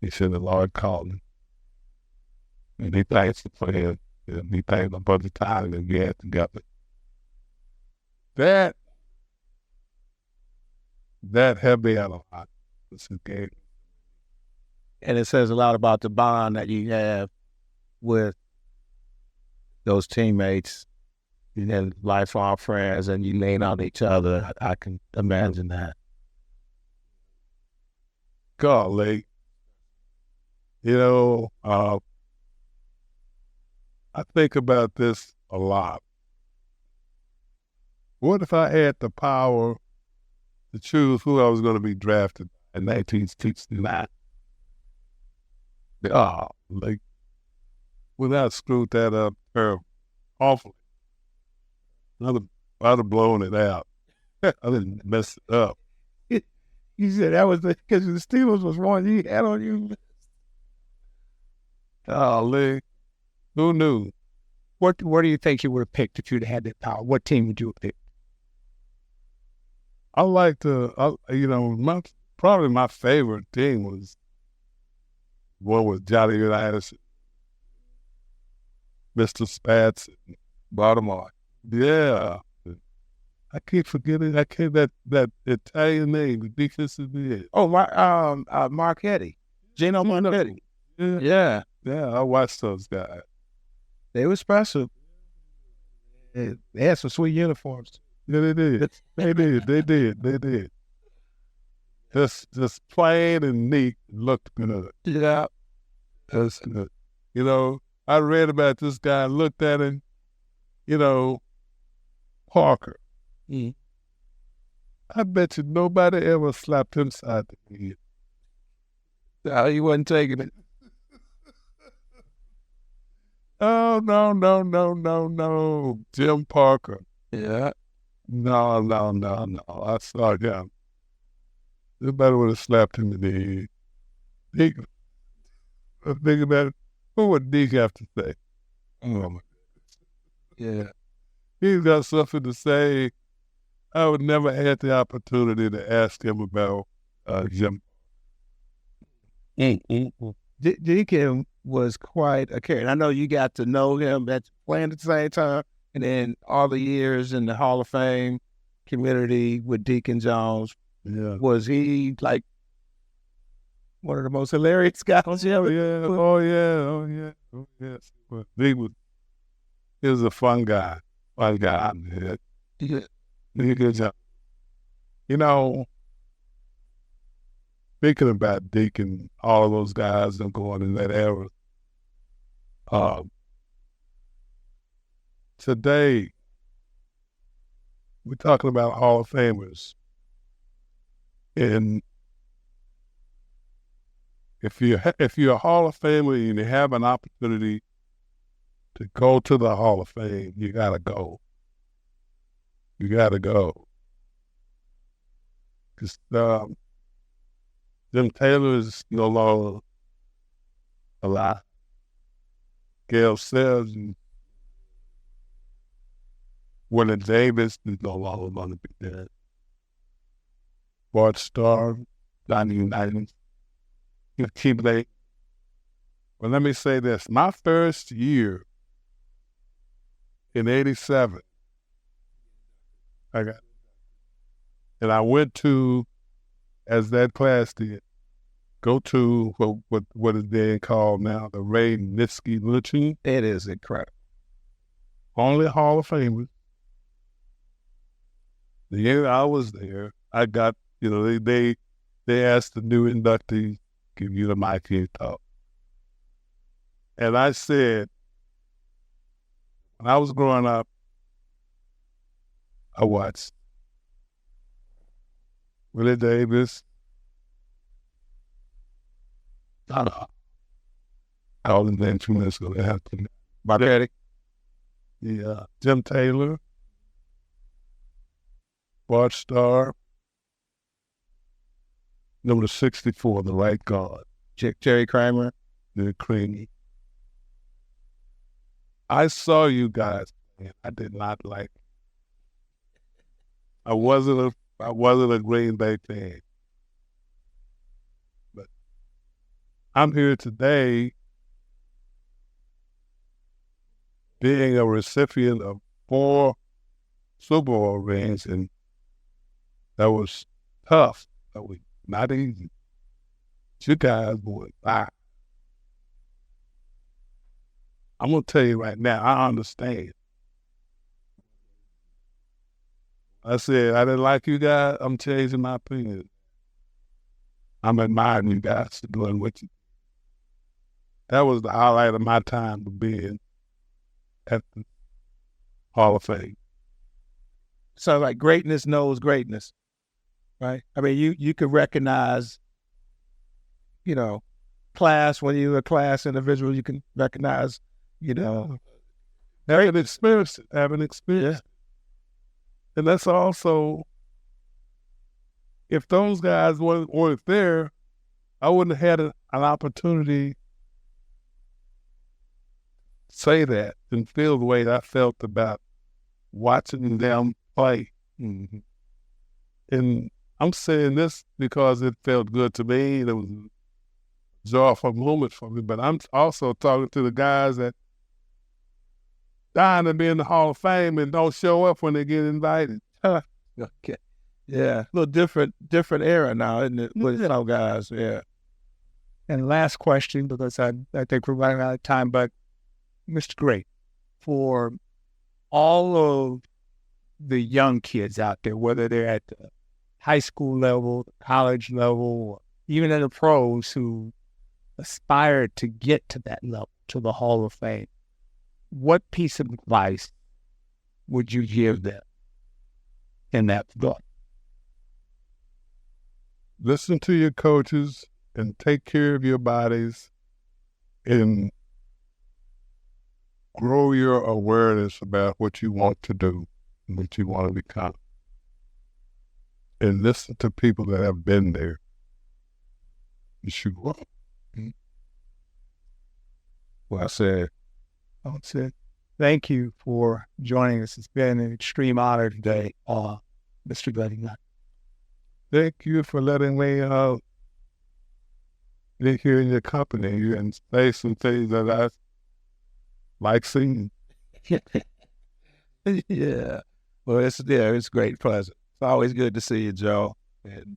A: He said the Lord called him. And he thanks for him. And he thanks him for the time that we had together. That helped me out a lot. This game.
C: And it says a lot about the bond that you have with those teammates. You had lifelong friends, and you lean on each other. I can imagine that.
A: Golly, I think about this a lot. What if I had the power to choose who I was going to be drafted in 1969? Without screwed that up awfully. I'd have blown it out. I didn't mess it up.
C: You said that was because the Steelers was one you had on you.
A: Golly, who knew?
B: What do you think you would have picked if you'd had that power? What team would you have picked?
A: I like to, probably my favorite team was one with Johnny Unitas, Mr. Spats,
C: Baltimore.
A: Yeah. I keep forgetting. That Italian name, the defensive end.
C: Oh, Marchetti. Gino Marchetti.
A: Yeah. I watched those guys.
C: They were special. They had some sweet uniforms.
A: Yeah, they did. They did. Just plain and neat, looked good.
C: Yeah.
A: That's good. I read about this guy, looked at him, Parker. I bet you nobody ever slapped him side the head.
C: No, he wasn't taking it.
A: Oh, no. Jim Parker.
C: Yeah.
A: No. I saw him. Nobody would have slapped him in the head. I'm thinking about it. What would Deke have to say? Oh, my goodness.
C: Yeah.
A: He's got something to say. I would never had the opportunity to ask him about Jim.
C: Deacon was quite a character. I know you got to know him at playing at the same time, and then all the years in the Hall of Fame community with Deacon Jones.
A: Yeah.
C: Was he like one of the most hilarious guys you ever?
A: Oh yes. But he was a fun guy. Man.
C: Yeah.
A: Good job. You know, thinking about Deacon, all of those guys that going in that era. Today, we're talking about Hall of Famers. And if you're a Hall of Famer and you have an opportunity to go to the Hall of Fame, you gotta go. You gotta go. Because Jim Taylor is no longer alive. Gail Sells and Willie Davis is no longer going to be there. Bart Starr, Johnny United, Keep Lake. But let me say this. My first year in 87, and I went to, as that class did, go to what is then called now the Ray Nitsky lynching.
C: It is incredible.
A: Only Hall of Famers. The year I was there, I got, they asked the new inductees, give you the mic and talk. And I said, when I was growing up, I watched Willie Davis, all the names from this going to have to. My daddy. Yeah. Jim Taylor, Bart Starr, number 64, the right guard.
C: Jerry Kramer.
A: The Creamy. I saw you guys, and I did not like it. I wasn't a Green Bay fan. But I'm here today being a recipient of 4 Super Bowl rings, and that was tough. That was not easy. You guys were 5. I'm going to tell you right now, I understand. I said, I didn't like you guys. I'm changing my opinion. I'm admiring you guys for doing what you did. That was the highlight of my time of being at the Hall of Fame.
C: So like greatness knows greatness, right? I mean, you could recognize, class when you're a class individual. You can recognize,
A: having experience. Yeah. And that's also, if those guys weren't there, I wouldn't have had an opportunity to say that and feel the way I felt about watching them play. Mm-hmm. And I'm saying this because it felt good to me and it was a joyful moment for me, but I'm also talking to the guys that dying to be in the Hall of Fame and don't show up when they get invited.
C: Okay. Yeah. A little different era now, isn't it? With some guys, yeah.
B: And last question, because I think we're running out of time, but Mr. Great, for all of the young kids out there, whether they're at the high school level, college level, or even in the pros who aspire to get to that level, to the Hall of Fame, what piece of advice would you give them in that book?
A: Listen to your coaches and take care of your bodies and grow your awareness about what you want to do and what you want to become. And listen to people that have been there. You should grow.
C: Well said.
B: That's it. Thank you for joining us. It's been an extreme honor today, Mr. Greene.
A: Thank you for letting me here in your company and say some things that I like seeing.
C: Yeah. Well, it's great pleasure. It's always good to see you, Joe, and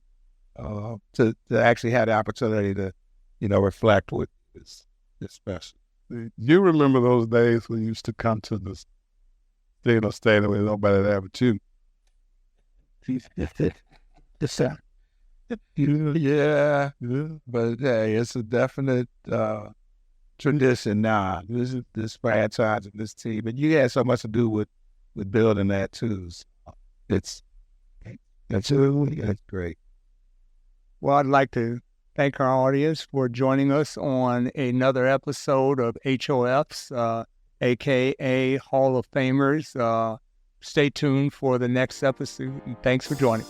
C: to actually have the opportunity to, reflect with is special.
A: You remember those days when you used to come to the stadium with nobody there but you?
C: Yeah. But hey, it's a definite tradition now. This franchise and this team, and you had so much to do with building that too. So that's great.
B: Well, I'd like to thank our audience for joining us on another episode of HOFs, aka Hall of Famers. Stay tuned for the next episode. And thanks for joining.